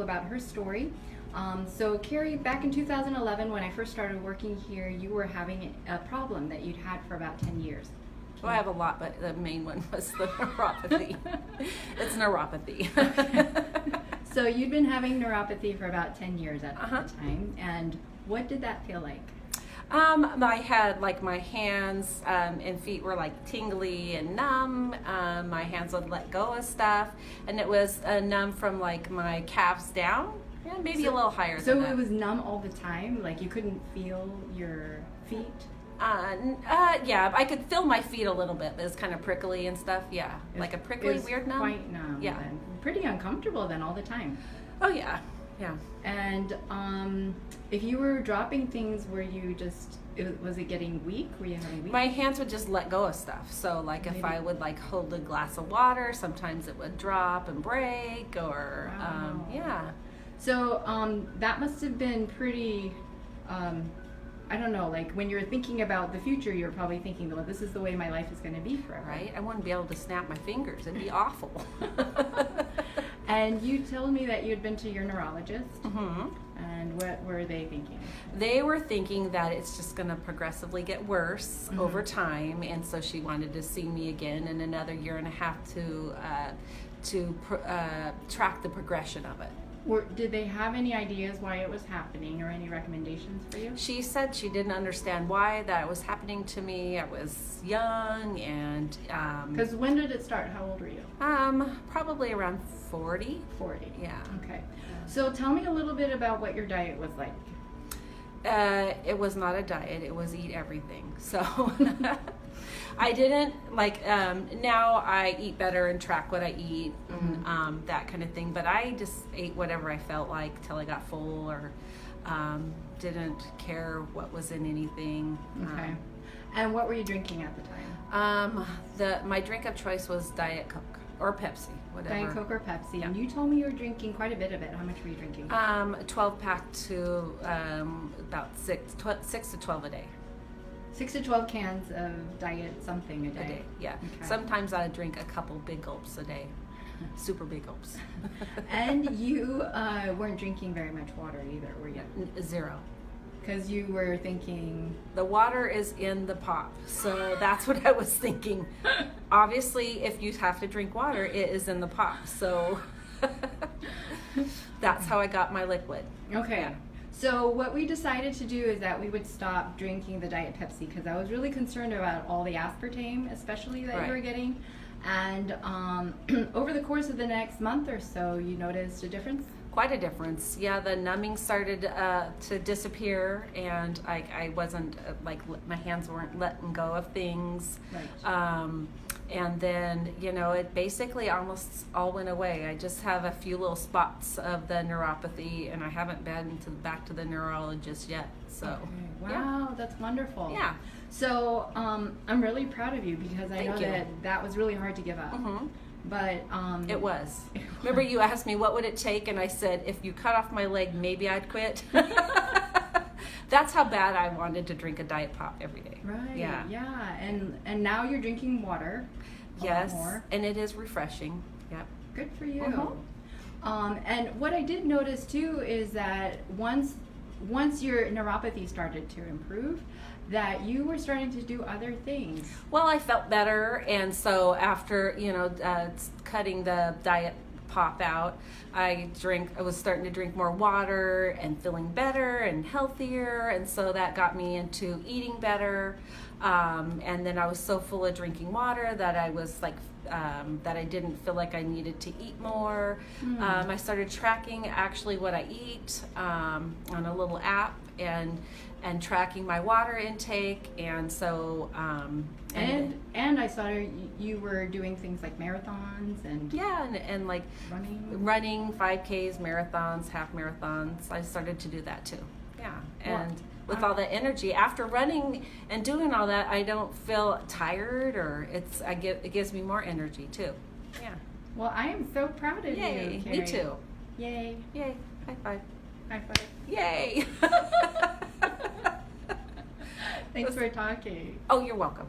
about her story. So Carrie, back in 2011, when I first started working here, you were having a problem that you'd had for about 10 years. Well, I have a lot, but the main one was the neuropathy. It's neuropathy. So you'd been having neuropathy for about 10 years at the time, and what did that feel like? I had my hands and feet were tingly and numb. My hands would let go of stuff, and it was numb from my calves down, maybe a little higher than that. So it was numb all the time? Like you couldn't feel your feet? Yeah, I could feel my feet a little bit, but it's kind of prickly and stuff. Yeah, like a prickly, weird numb. Quite numb. Yeah, then. Pretty uncomfortable then all the time. Oh yeah, yeah. And if you were dropping things, were you was it getting weak? Were you having weak? My hands would just let go of stuff. So if I would hold a glass of water, sometimes it would drop and break, or wow. Yeah. So that must have been pretty. I don't know, when you're thinking about the future, you're probably thinking, well, this is the way my life is going to be forever. Right? I wouldn't be able to snap my fingers. It'd be awful. And you told me that you had been to your neurologist. Mm-hmm. And what were they thinking? They were thinking that it's just going to progressively get worse over time, and so she wanted to see me again in another year and a half to track the progression of it. Did they have any ideas why it was happening or any recommendations for you? She said she didn't understand why that was happening to me. I was young and... Because when did it start? How old were you? Probably around 40. 40. Yeah. Okay. So tell me a little bit about what your diet was like. It was not a diet. It was eat everything. So... I didn't now I eat better and track what I eat and that kind of thing, but I just ate whatever I felt like till I got full, or didn't care what was in anything. Okay. And what were you drinking at the time? My drink of choice was Diet Coke or Pepsi, whatever. Diet Coke or Pepsi. Yeah. And you told me you were drinking quite a bit of it. How much were you drinking? 12 pack to about 6 to 12 a day. 6 to 12 cans of diet something a day. A day, yeah. Okay. Sometimes I drink a couple big gulps a day, super big gulps. And you weren't drinking very much water either, were you? Zero. Because you were thinking... The water is in the pop, so that's what I was thinking. Obviously, if you have to drink water, it is in the pop, so that's how I got my liquid. Okay. Yeah. So what we decided to do is that we would stop drinking the Diet Pepsi because I was really concerned about all the aspartame, especially that you were getting. And over the course of the next month or so, you noticed a difference? Quite a difference. Yeah, the numbing started to disappear, and I wasn't my hands weren't letting go of things. Right. And then, it basically almost all went away. I just have a few little spots of the neuropathy, and I haven't been back to the neurologist yet. So, okay. Wow, that's wonderful. Yeah. So, I'm really proud of you because I know that was really hard to give up. Mm-hmm. But it was. Remember, you asked me what would it take, and I said if you cut off my leg, maybe I'd quit. That's how bad I wanted to drink a diet pop every day. Right. Yeah. Yeah. And now you're drinking water. Yes. More. And it is refreshing. Yep. Good for you. Uh-huh. And what I did notice too is that once your neuropathy started to improve, that you were starting to do other things. Well, I felt better, and so after cutting the diet pop out, I was starting to drink more water and feeling better and healthier, and so that got me into eating better. And then I was so full of drinking water that I was that I didn't feel like I needed to eat more. I started tracking actually what I eat on a little app and tracking my water intake, and so and I saw you were doing things like marathons and and running 5Ks, marathons, half marathons. I started to do that too. Yeah. And with all the energy after running and doing all that, I don't feel tired, or it gives me more energy too. Yeah. Well, I am so proud of Yay. you, Carrie. Me too. Yay. Yay. High five. High five. Yay. Thanks for talking. Oh, you're welcome.